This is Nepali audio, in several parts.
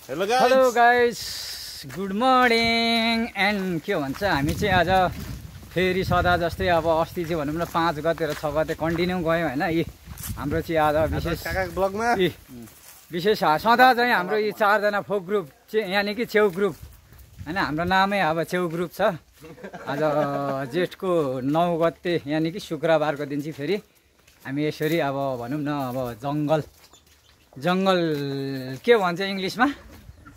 Hello guys good morning and के भन्छ हामी चाहिँ आज फेरि सदा जस्तै अब अस्ति चाहिँ भनौँ न 5 गते र 6 गते कन्टिन्यू गयौँ होइन। यी हाम्रो चाहिँ आज विशेष सदा चाहिँ हाम्रो यी 4 जना फोक ग्रुप चाहिँ यानि कि छेउ ग्रुप होइन। हाम्रो नामै अब छेउ ग्रुप छ। आज जेठको 9 गते यानि कि शुक्रबारको दिन चाहिँ फेरि हामी यसरी अब भनौँ न अब जङ्गल के भन्छ इङ्ग्लिसमा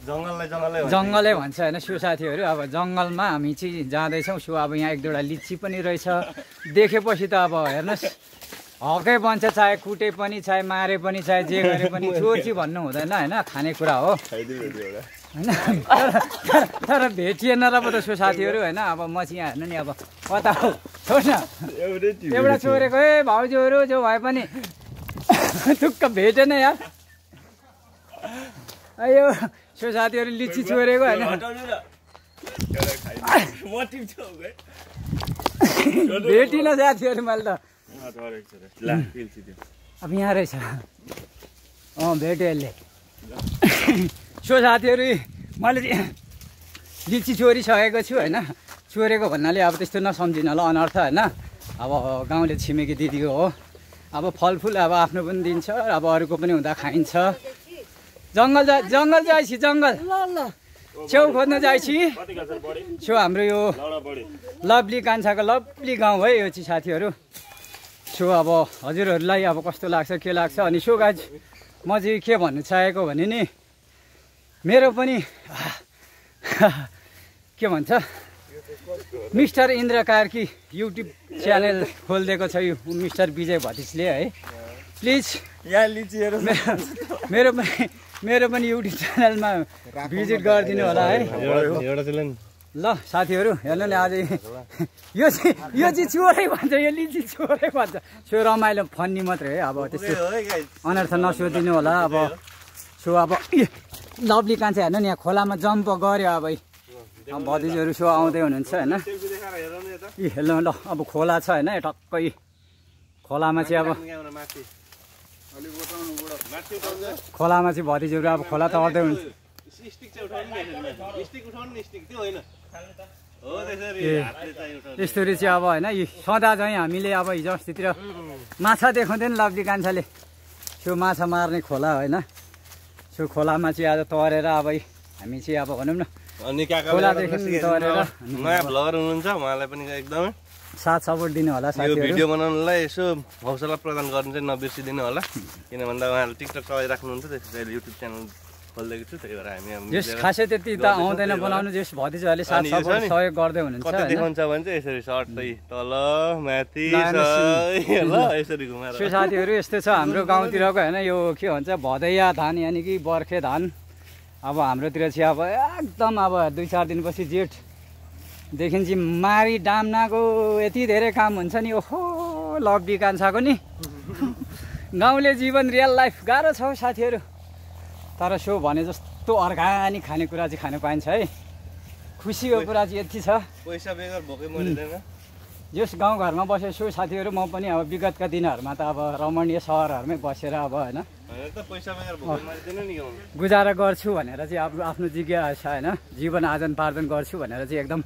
जङ्गलै भन्छ होइन। सो साथीहरू अब जङ्गलमा हामी चाहिँ जाँदैछौँ। सो अब यहाँ एक दुईवटा लिची पनि रहेछ। देखेपछि त अब हेर्नुहोस् हकै बन्छ, चाहे कुटे पनि चाहे मारे पनि चाहे जे गरे पनि चोर्ची भन्नु हुँदैन होइन, खानेकुरा हो होइन। तर भेटिएन र पो त सो साथीहरू होइन। अब म चाहिँ यहाँ हेर्नु नि अब कता हो छोड न एउटा चोरेको भाउजूहरू जो भए पनि टुक्क भेटेन यार। अयो सो साथीहरू लिची चोरेको होइन। भेटिन साथीहरू मैले त अब यहाँ रहेछ। भेट्यो यसले। सो साथीहरू मैले लिची चोरिसकेको छु होइन। चोरेको भन्नाले अब त्यस्तो नसम्झिन ल, अनर्थ होइन। अब गाउँले छिमेकी दिदीको हो। अब फलफुल अब आफ्नो पनि दिन्छ, अब अरूको पनि हुँदा खाइन्छ। जङ्गल जाइछि जङ्गल छेउ खोज्न जाइछि। छेउ हाम्रो यो लभली कान्छाको लभली गाउँ है यो चाहिँ साथीहरू। सो अब हजुरहरूलाई अब कस्तो लाग्छ के लाग्छ अनि सो गाइज म चाहिँ के भन्नु चाहेको भने नि मेरो पनि के भन्छ mister Indra Karki YouTube channel खोलिदिएको छ यो मिस्टर विजय भतिसले है। प्लिज यहाँ लिचीहरू मेरो पनि युट्युब च्यानलमा भिजिट गरिदिनु होला है। ल साथीहरू हेर्नु नि आज यो चाहिँ चोरै भन्छ, यो लिची चोरै भन्छ। सो रमाइलो फन्नी मात्रै है। अब त्यस्तो अनर्थ नसोधिदिनु होला। अब सो अब लभली कान्छा हेर्नु नि यहाँ खोलामा जम्प गऱ्यो। अब भतिजीहरू सो आउँदै हुनुहुन्छ होइन। यी हेर्नु ल अब खोला छ होइन टक्कै खोलामा चाहिँ अब भतिजीहरू अब खोला तर्दै हुन्छ। यस्तोरी चाहिँ अब होइन यी सदा चाहिँ हामीले अब हिजो अस्तितिर माछा देखाउँदैन लभली कान्छाले। सो माछा मार्ने खोला होइन। सो खोलामा चाहिँ आज तरेर अब हामी चाहिँ अब भनौँ न खोलादेखि तरेर नयाँ भ्लगर हुनुहुन्छ, उहाँलाई पनि एकदमै साथ सपोर्ट दिनु होला साथीहरू। भिडियो बनाउनलाई यसो हौसला प्रदान गर्नु चाहिँ नबिर्सिदिनु होला। किन भन्दा उहाँले टिकटक चलाइराख्नुहुन्छ, त्यसैले युट्युब च्यानल खोलिदिएको छु। त्यही भएर हामी जस खासै त्यति त आउँदैन बनाउनु। जस भतिजाहरूले साथ सपोर्ट सहयोग गर्दै हुनुहुन्छ। कति देखाउँछ भने चाहिँ यसरी सर्ट चाहिँ तल माथि ल यसरी घुमाएर। सो साथीहरू यस्तो छ हाम्रो गाउँतिरको होइन। यो के भन्छ भदैया धान यानि कि बर्खे धान। अब हाम्रोतिर चाहिँ अब एकदम अब 2-4 दिनपछि जेठदेखि चाहिँ मारी डाम्नाको यति धेरै काम हुन्छ नि। ओहो लभली कान्छाको नि गाउँले जीवन रियल लाइफ गाह्रो छ साथीहरू। तर सो भने जस्तो अर्ग्यानिक खानेकुरा चाहिँ खानु पाइन्छ है। खुसीको कुरा चाहिँ यति छ। पैसा बेगर भोकै मरिँदैन। जस गाउँघरमा बसेको छु साथीहरू। म पनि अब विगतका दिनहरूमा त अब रमणीय सहरहरूमै बसेर अब होइन गुजारा गर्छु भनेर चाहिँ अब आफ्नो जिज्ञासा होइन जीवन आर्जन पार्जन गर्छु भनेर चाहिँ एकदम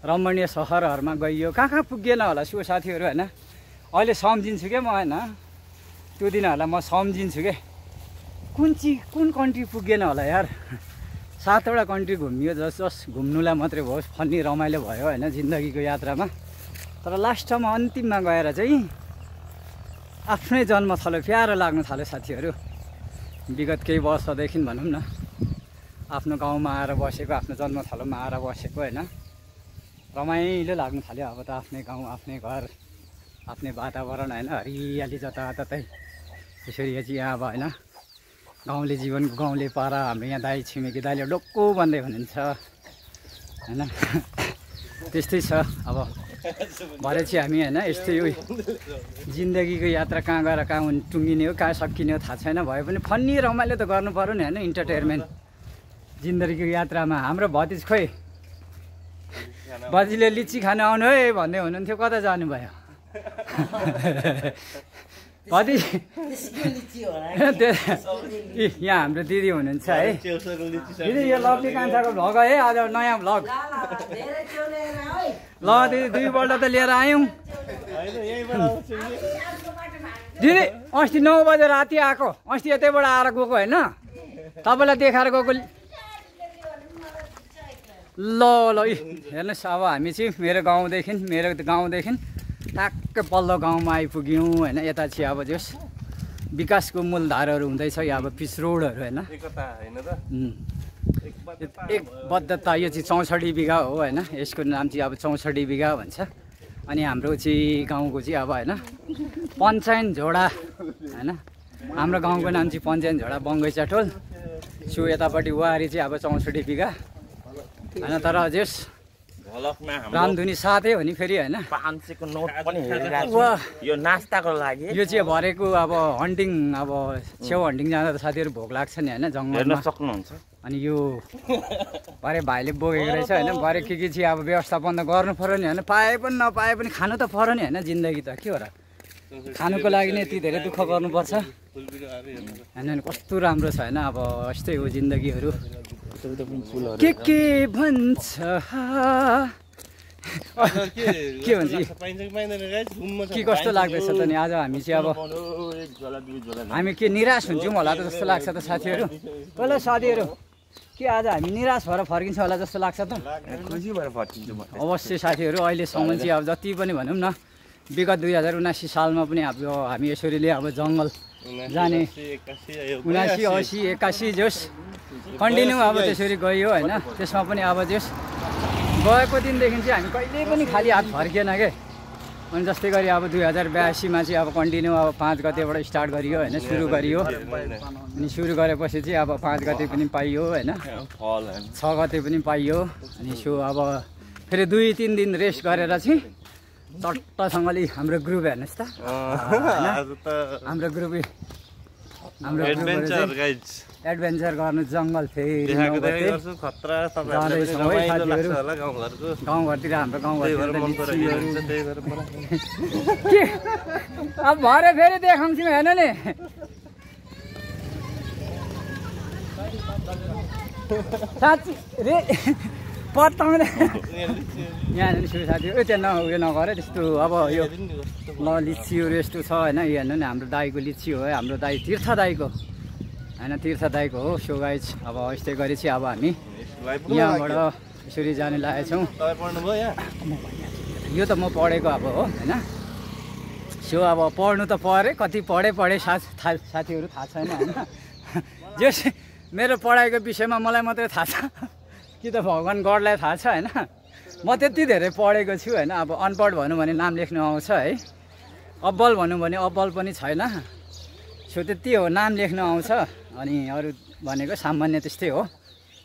रमणीय सहरहरूमा गइयो। कहाँ पुगेन होला सो साथीहरू होइन। अहिले सम्झिन्छु क्या म होइन। त्यो दिनहरूलाई म सम्झिन्छु क्या कुन कन्ट्री पुगेन होला यार। 7वटा कन्ट्री घुमियो। जस घुम्नुलाई मात्रै भयो, फन्नी रमाइलो भयो होइन जिन्दगीको यात्रामा। तर लास्टमा अन्तिममा गएर चाहिँ आफ्नै जन्मथलो प्यारो लाग्न थाल्यो साथीहरू। विगत केही वर्षदेखि भनौँ न आफ्नो गाउँमा आएर बसेको, आफ्नो जन्मथलोमा आएर बसेको होइन रमाइलो लाग्न थाल्यो। अब त आफ्नै गाउँ आफ्नै घर आफ्नै वातावरण होइन हरियाली जताततै यसरी चाहिँ अब होइन गाउँले जीवनको गाउँले पारा। हाम्रो यहाँ दाइ छिमेकी दाइले डोक्को भन्दै हुनुहुन्छ होइन। त्यस्तै छ अब भरे चाहिँ हामी होइन यस्तै यो जिन्दगीको यात्रा कहाँ गएर कहाँ टुङ्गिने हो कहाँ सकिने हो थाहा छैन। भए पनि फन्नी रमाइलो त गर्नु पऱ्यो नि होइन इन्टरटेनमेन्ट जिन्दगीको यात्रामा। हाम्रो भतिज खोइ बजीले लिची खान आउनु है भन्दै हुनुहुन्थ्यो, कता जानुभयो? कति यहाँ हाम्रो दिदी हुनुहुन्छ है दिदी यो लभली कान्छाको भ्लग है आज नयाँ भ्लग ल दिदी दुईपल्ट त लिएर आयौँ दिदी अस्ति 9 बजे राति आएको अस्ति यतैबाट आएर गएको होइन तपाईँलाई देखाएर गएको ल ल हेर्नुहोस् अब हामी चाहिँ मेरो गाउँदेखि ठ्याक्कै पल्लो गाउँमा आइपुग्यौँ होइन यता चाहिँ अब जस विकासको मूलधारहरू हुँदैछ यो अब पिच रोडहरू होइन एकबद्धता यो चाहिँ 64 बिघा हो होइन यसको नाम चाहिँ अब 64 बिघा भन्छ अनि हाम्रो चाहिँ गाउँको चाहिँ अब होइन पञ्चायन झोडा होइन हाम्रो गाउँको नाम चाहिँ पञ्चायन झोडा बङ्गैचा टोल सो यतापट्टि वारी चाहिँ अब 64 बिघा होइन तर जस रामधुनी साथै हो नि फेरि होइन 500 को नोट पनि हेरिरहेको यो नास्ताको लागि यो चाहिँ भरेको अब हन्टिङ अब छेउ हन्टिङ जाँदा त साथीहरू भोक लाग्छ नि होइन जङ्गलमा सक्नुहुन्छ अनि यो भरे भाइले बोकेको रहेछ होइन भरे के चाहिँ अब व्यवस्थापन त गर्नु पर्यो नि होइन पाए पनि नपाए पनि खानु त पर्यो नि होइन जिन्दगी त के हो र खानुको लागि नै यति धेरै दुःख गर्नुपर्छ होइन कस्तो राम्रो छ होइन अब यस्तै हो जिन्दगीहरू के भन्छ के भन्छ के कस्तो लाग्दैछ त नि आज हामी चाहिँ अब हामी के निराश हुन्छौँ होला त जस्तो लाग्छ त साथीहरू पहिला साथीहरू के आज हामी निराश भएर फर्किन्छ होला जस्तो लाग्छ त खुसी भएर फर्किन्छ अवश्य साथीहरू अहिलेसम्म चाहिँ अब जति पनि भनौँ न विगत 2079 सालमा पनि अब हामी यसरीले अब जङ्गल जाने 79 80 81 जोस् कन्टिन्यू अब त्यसरी गयो होइन त्यसमा पनि अब जोस् गएको दिनदेखि चाहिँ हामी कहिले पनि खाली हात फर्किएन के अनि जस्तै गरी अब 2082मा चाहिँ अब कन्टिन्यू अब 5 गतेबाट स्टार्ट गरियो होइन सुरु गरियो अनि सुरु गरेपछि चाहिँ अब 5 गते पनि पाइयो होइन 6 गते पनि पाइयो अनि सो अब फेरि 2-3 दिन रेस्ट गरेर चाहिँ चट्टसँगले हाम्रो ग्रुप हेर्नुहोस् त हाम्रो ग्रुप एडभेन्चर गर्नु जङ्गल फेरि गाउँघरतिर हाम्रो गाउँघरतिर अब भरे फेरि देखाउँछौँ हेर्नु नि साँच्ची रे पत्ताउँदै यहाँ सुरु साथी त्यहाँ उयो नगरे त्यस्तो अब यो ल लिचीहरू यस्तो छ होइन यो हेर्नु नि हाम्रो दाईको लिची हो है हाम्रो दाई तीर्थ दाईको होइन तीर्थ दाईको हो सो गाइज अब यस्तै गरी चाहिँ अब हामी यहाँबाट यसरी जाने लागेछौँ यो त म पढेको अब हो होइन सो अब पढ्नु त पढेँ कति पढेँ साथीहरू थाहा छैन होइन जो मेरो पढाइको विषयमा मलाई मात्रै थाहा छ कि त भगवान् गडलाई थाहा छ होइन म त्यति धेरै पढेको छु होइन अब अनपढ भनौँ भने नाम लेख्नु आउँछ है अब्बल भनौँ भने अब्बल पनि छैन सो त्यति हो नाम लेख्नु आउँछ अनि अरू भनेको सामान्य त्यस्तै हो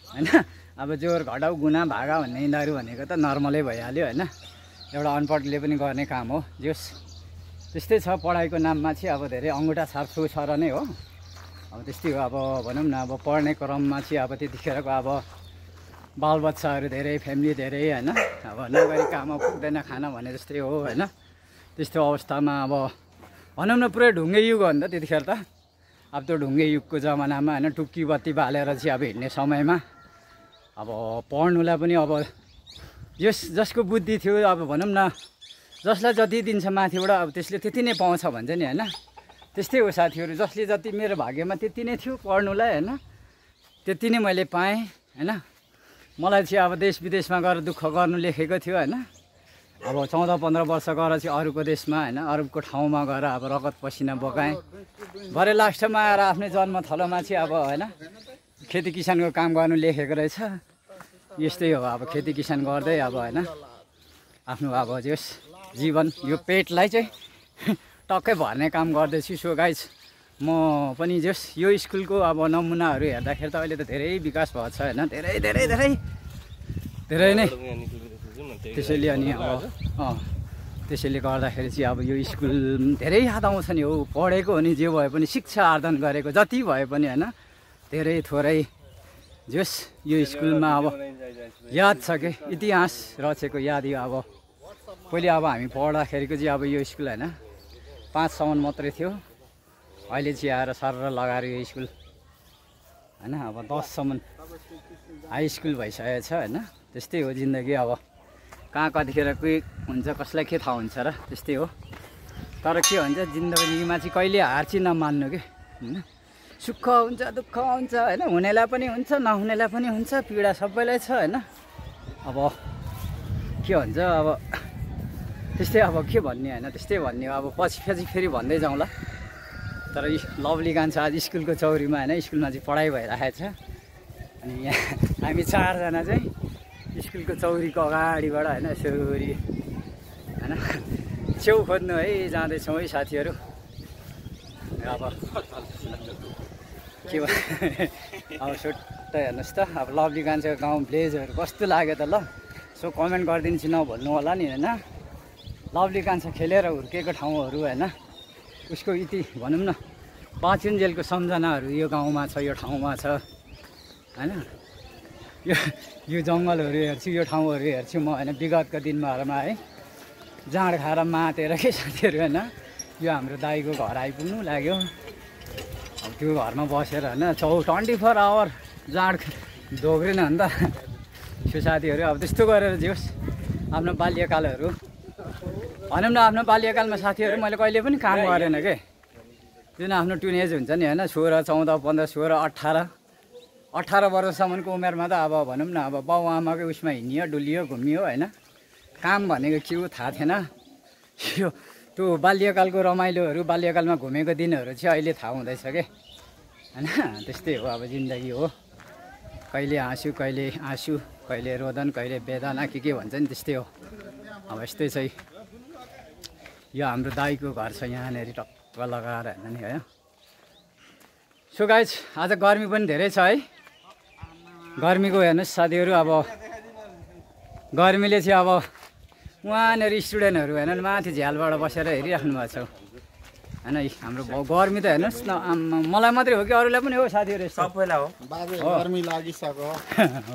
होइन अब जोर घटाउ गुना भागा भन्ने यिनीहरू भनेको त नर्मलै भइहाल्यो होइन एउटा अनपढले पनि गर्ने काम हो जोस् त्यस्तै छ पढाइको नाममा चाहिँ अब धेरै अङ्गुठा छाप्छु छ र नै हो अब त्यस्तै हो अब भनौँ न अब पढ्ने क्रममा चाहिँ अब त्यतिखेरको अब बालबच्चाहरू धेरै फ्यामिली धेरै होइन अब नगरी काममा पुग्दैन खाना भने जस्तै हो होइन त्यस्तो अवस्थामा अब भनौँ न पुरै ढुङ्गे युग हो नि त त्यतिखेर त अब त्यो ढुङ्गे युगको जमानामा होइन टुक्की बत्ती बालेर चाहिँ अब हिँड्ने समयमा अब पढ्नुलाई पनि अब जसको बुद्धि थियो अब भनौँ न जसलाई जति दिन्छ माथिबाट अब त्यसले त्यति नै पाउँछ भन्छ नि होइन त्यस्तै हो साथीहरू जसले जति मेरो भाग्यमा त्यति नै थियो पढ्नुलाई होइन त्यति नै मैले पाएँ होइन मलाई चाहिँ अब देश विदेशमा गएर दुःख गर्नु लेखेको थियो होइन अब 14-15 वर्ष गएर चाहिँ अरूको देशमा होइन अरूको ठाउँमा गएर अब रगत पसिना बगाएँ भरे लास्टमा आएर आफ्नै जन्मथलोमा चाहिँ अब होइन खेती किसानको काम गर्नु लेखेको रहेछ यस्तै हो अब खेती किसान गर्दै अब होइन आफ्नो अब जस जीवन यो पेटलाई चाहिँ टक्कै भर्ने काम गर्दैछु सो गाइज म पनि जस यो स्कुलको अब नमुनाहरू हेर्दाखेरि त अहिले त धेरै विकास भएको छ होइन धेरै धेरै धेरै धेरै नै त्यसैले अनि अब त्यसैले गर्दाखेरि चाहिँ अब यो स्कुल धेरै याद आउँछ नि हो पढेको हो नि जे भए पनि शिक्षा आर्जन गरेको जति भए पनि होइन धेरै थोरै जस यो स्कुलमा अब याद छ कि इतिहास रचेको याद यो अब पहिले अब हामी पढ्दाखेरिको चाहिँ अब यो स्कुल होइन 5 सम्म मात्रै थियो अहिले चाहिँ आएर सर लगाएर यो स्कुल होइन अब 10सम्म हाई स्कुल भइसकेको छ होइन। त्यस्तै हो जिन्दगी। अब कहाँ कतिखेर के हुन्छ कसलाई के थाहा हुन्छ र, त्यस्तै हो। तर के भन्छ जिन्दगीमा चाहिँ कहिले हार चाहिँ नमान्नु कि होइन। सुख हुन्छ दुःख हुन्छ होइन, हुनेलाई पनि हुन्छ नहुनेलाई पनि हुन्छ, पीडा सबैलाई छ होइन। अब के भन्छ अब त्यस्तै अब के भन्ने होइन, त्यस्तै भन्ने अब पछि फेरि भन्दै जाउँला। तर लभली कान्छा आज स्कुलको चौरीमा होइन, स्कुलमा चाहिँ पढाइ भइरहेको छ। अनि यहाँ हामी 4जना चाहिँ स्कुलको चौरीको अगाडिबाट होइन यसरी होइन छेउ खोज्नु है जाँदैछौँ है साथीहरू। अब के अब सुट्टै हेर्नुहोस् त। अब लभली कान्छाको गाउँ भिलेजहरू कस्तो लाग्यो त ल, सो कमेन्ट गरिदिन्छु नभन्नु होला नि होइन। लभली कान्छा खेलेर हुर्केको ठाउँहरू होइन, उसको इति भनौँ न पाँचुन्जेलको सम्झनाहरू यो गाउँमा छ, यो ठाउँमा छ होइन। यो जङ्गलहरू हेर्छु, यो ठाउँहरू हेर्छु म होइन विगतको दिनहरूमा है। जाँड खाएर मातेर के साथीहरू होइन, यो हाम्रो दाइको घर आइपुग्नु लाग्यो। अब त्यो घरमा बसेर होइन 24 आवर जाँड ढोग्रेन नि त त्यो साथीहरू। अब त्यस्तो गरेर जियोस् आफ्नो बाल्यकालहरू भनौँ न। आफ्नो बाल्यकालमा साथीहरू मैले कहिले पनि काम गरेन के। जुन आफ्नो टिनेज हुन्छ नि होइन, 16, 14, 15, 16, 18 वर्षसम्मको उमेरमा त अब भनौँ न अब बाउ आमाकै उसमा हिँडियो डुलियो घुमियो होइन। काम भनेको के हो थाहा थिएन। यो त्यो बाल्यकालको रमाइलोहरू बाल्यकालमा घुमेको दिनहरू चाहिँ अहिले थाहा हुँदैछ के होइन। त्यस्तै हो अब जिन्दगी हो। कहिले हाँसु कहिले आँसु, कहिले रोदन कहिले वेदना के भन्छ नि त्यस्तै हो। अब यस्तै चाहिँ यो हाम्रो दाइको घर छ यहाँनिर टक्क लगाएर हेर्नु नि है। सो गाइज आज गर्मी पनि धेरै छ है। गर्मीको हेर्नुहोस् साथीहरू, अब गर्मीले चाहिँ अब उहाँनिर स्टुडेन्टहरू हेर्नु माथि झ्यालबाट बसेर हेरिराख्नु भएको छ होइन। हाम्रो गर्मी त हेर्नुहोस् न, मलाई मात्रै हो कि अरूलाई पनि हो साथीहरू? सबैलाई हो। गर्मी लागिसक्यो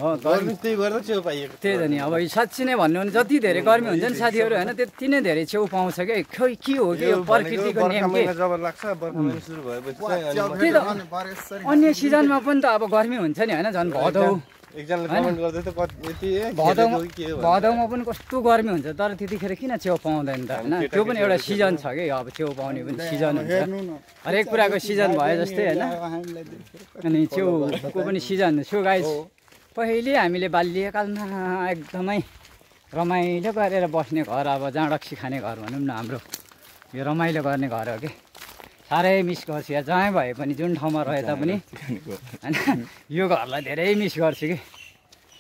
हो गर्मी त्यही भएर छेउ पाइएको। त्यही त नि। अब साँच्ची नै भन्नु भने जति धेरै गर्मी हुन्छ नि साथीहरू होइन त्यति नै धेरै छेउ पाउँछ क्या। खोइ के हो कि यो प्रकृतिको नियम के। जब लाग्छ बर्खा महिना सुरु भएपछि चाहिँ त्यही त अन्य सिजनमा पनि त अब गर्मी हुन्छ नि होइन। झन् भदौ एकजनाले कमेन्ट गर्दै त यति भदौमा पनि कस्तो गर्मी हुन्छ, तर त्यतिखेर किन छेउ पाउँदैन त होइन। त्यो पनि एउटा सिजन छ कि, अब छेउ पाउने पनि सिजन हुन्छ। हरेक कुराको सिजन भयो जस्तै होइन। अनि छेउको पनि सिजन। सो गाइज पहिले हामीले बाल्यकालमा एकदमै रमाइलो गरेर बस्ने घर, अब जाँडक्सी खाने घर भनौँ न हाम्रो, यो रमाइलो गर्ने घर हो कि। साह्रै मिस गर्छु या जहाँ भए पनि जुन ठाउँमा रहे तापनि होइन यो घरलाई धेरै मिस गर्छु कि।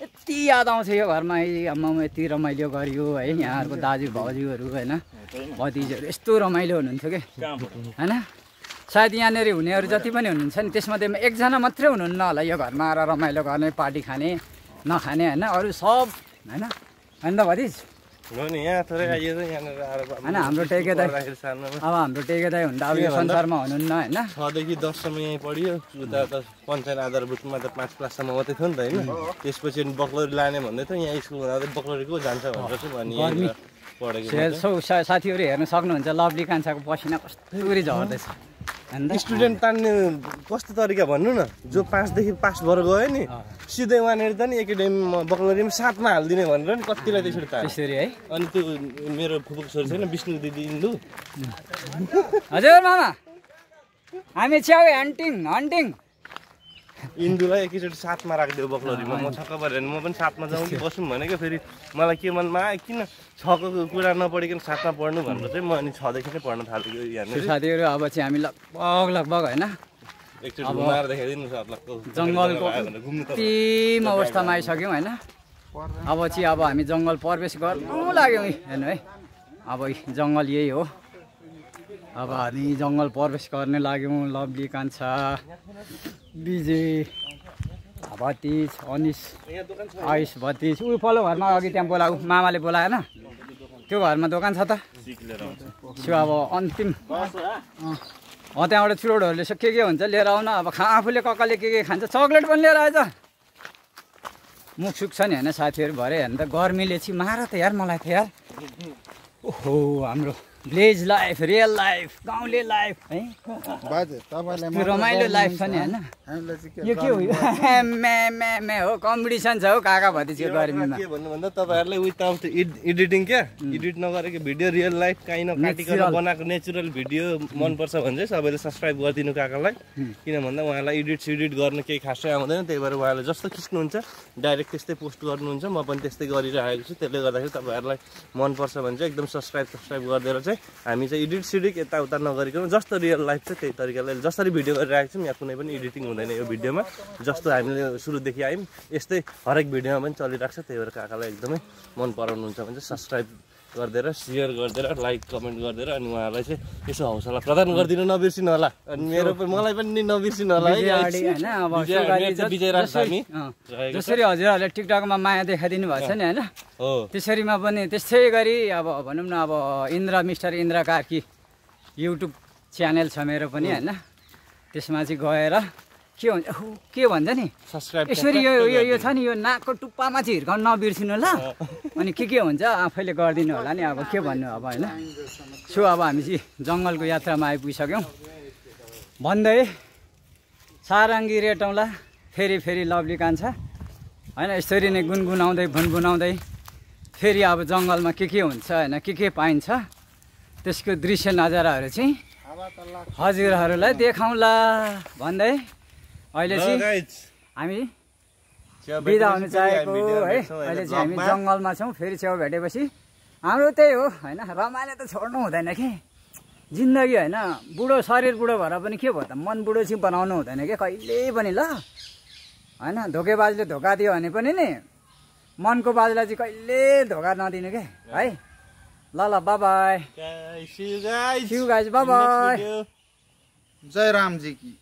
यति याद आउँछ यो घरमा, आम्मामा यति रमाइलो गरियो है। यहाँहरूको दाजु भाउजूहरू होइन भतिजहरू यस्तो रमाइलो हुनुहुन्थ्यो कि होइन। सायद यहाँनिर हुनेहरू जति पनि हुनुहुन्छ नि त्यसमध्येमा एकजना मात्रै हुनुहुन्न होला यो घरमा आएर रमाइलो गर्ने, पार्टी खाने नखाने होइन। अरू सब होइन होइन त भतिज हो नि। यहाँ थोरै आइयो त यहाँनिर आएर होइन। हाम्रो टेके दाइ अब हाम्रो टेके दाइ हुँदा अब यो संसारमा हुनुहुन्न होइन। 6 देखि 10 सम्म यहीँ पढियो। उता त पञ्चायत आधारभूतमा त 5 क्लाससम्म मात्रै थियो नि त होइन। त्यसपछि बक्लरी लाने भन्दै थियो। यहाँ स्कुल हुँदा बक्लरी को जान्छ भनेर चाहिँ भनी पढेको। साथीहरू हेर्न सक्नुहुन्छ लभली कान्छाको पसिना कस्तुरी झर्दैछ। स्टुडेन्ट तान्ने कस्तो तरिका भन्नु न, जो 5 देखि पास भएर गयो नि सिधै वहाँनिर त नि एकाडेमीमा बक्लरीमा 7 मा हालिदिने भनेर नि कतिलाई त्यसरी तान्यो त्यसरी है। अनि त्यो मेरो फुपूको छोरी छैन विष्णु दिदी इन्दु, हजुर मामा हामी च्याउ हन्टिङ इन्दुलाई एकैचोटि 7 मा राखिदियो बक्लरीमा। म छक्क परेँ। म पनि 7 मा जाउँ कि बसौँ भनेको। फेरि मलाई के मनमा आयो किन 6 को कुरा नपढिकन 7 मा पढ्नु भनेर चाहिँ म अनि 6 देखि नै पढ्न थालेको यहाँनिर। साथीहरू अब चाहिँ हामी लगभग होइन एकचोटि घुमाएर देखाइदिनु जङ्गलको अन्तिम अवस्थामा आइसक्यौँ होइन। अब चाहिँ अब हामी जङ्गल प्रवेश गर्नु लाग्यौँ हेर्नु है। अब जङ्गल यही हो। अब हामी जङ्गल प्रवेश गर्ने लाग्यौँ। लभली कान्छा, विजय, भतिज, अनिस, आयुष, भतिज ऊ पल्लो घरमा अघि त्यहाँ बोलाऊ मामाले बोलाएन त्यो घरमा दोकान छ त। त्यो अब अन्तिम त्यहाँबाट चुरोटहरूले के हुन्छ लिएर आउन। अब आफूले कक्काले के खान्छ, चक्लेट पनि लिएर आएछ। मुख सुक्छ नि होइन साथीहरू भरे हेर्नु त। गर्मीले चाहिँ मार त यार मलाई त यार। ओहो हाम्रो भिलेज लाइफ, रियल लाइफ, गाउँले लाइफ है बाजे तपाईँलाई रमाइलो लाइफ छ नि होइन। हामीलाई चाहिँ यो के हो यो मे हो कम्पिटिसन छ हौ काका भतिजको गर्मीमा। के भन्नु भन्दा तपाईँहरूलाई विदाउट एडिटिङ क्या एडिट नगरेको भिडियो रियल लाइफ काहीँ नकाटिकन बनाएको नेचुरल भिडियो मनपर्छ भने चाहिँ सबैले सब्सक्राइब गरिदिनु काकालाई। किन भन्दा उहाँलाई एडिट गर्न केही खासै आउँदैन, त्यही भएर उहाँले जस्तो खिच्नुहुन्छ डाइरेक्ट त्यस्तै पोस्ट गर्नुहुन्छ। म पनि त्यस्तै गरिरहेको छु, त्यसले गर्दाखेरि तपाईँहरूलाई मनपर्छ भने चाहिँ एकदम सब्सक्राइब गरिदिएर चाहिँ हामी चाहिँ एडिट सिडिट यताउता नगरिकन जस्तो रियल लाइफ चाहिँ त्यही तरिकाले जसरी भिडियो गरिरहेको छौँ, यहाँ कुनै पनि एडिटिङ हुँदैन यो भिडियोमा। जस्तो हामीले सुरुदेखि आयौँ यस्तै हरेक भिडियोमा पनि चलिरहेको छ। त्यही भएर काकालाई एकदमै मन पराउनुहुन्छ भने चाहिँ सब्सक्राइब गरिदिएर सेयर गरिदिएर लाइक कमेन्ट गरिदिएर अनि उहाँलाई चाहिँ यसो हौसला प्रदान गरिदिनु नबिर्सिनु होला। अनि मलाई पनि नबिर्सिनु होला है। जसरी हजुरहरूले टिकटकमा माया देखाइदिनु भएको छ नि होइन, त्यसरीमा पनि त्यस्तै गरी अब भनौँ न अब mister Indra Karki YouTube channel छ मेरो पनि होइन। त्यसमा चाहिँ गएर के भन्छ नि यसरी यो छ नि यो नाकको टुप्पामा चाहिँ हिर्काउनु नबिर्सिनु ल। अनि के हुन्छ आफैले गरिदिनु होला नि। अब के भन्नु अब होइन। सो अब हामी चाहिँ जङ्गलको यात्रामा आइपुगिसक्यौँ भन्दै सारङ्गी रेटौँला फेरि लभली कान्छ होइन। यसरी नै गुनगुनाउँदै भुनभुनाउँदै फेरि अब जङ्गलमा के हुन्छ होइन, के पाइन्छ त्यसको दृश्य नजाराहरू चाहिँ हजुरहरूलाई देखाउँला भन्दै अहिले चाहिँ हामी बिदा हुनु चाहेको है। अहिले चाहिँ हामी जङ्गलमा छौँ, फेरि छेउ भेटेपछि हाम्रो त्यही हो होइन। रमाइलो त छोड्नु हुँदैन कि जिन्दगी होइन। शरीर बुढो भएर पनि के भयो त, मन बुढो चाहिँ बनाउनु हुँदैन कि कहिले पनि ल होइन। धोकेबाजले धोका दियो भने पनि नि मनको बाजलाई चाहिँ कहिले धोका नदिनु के है। ल bye bye, See you guys. Bye bye. जय रामजी की।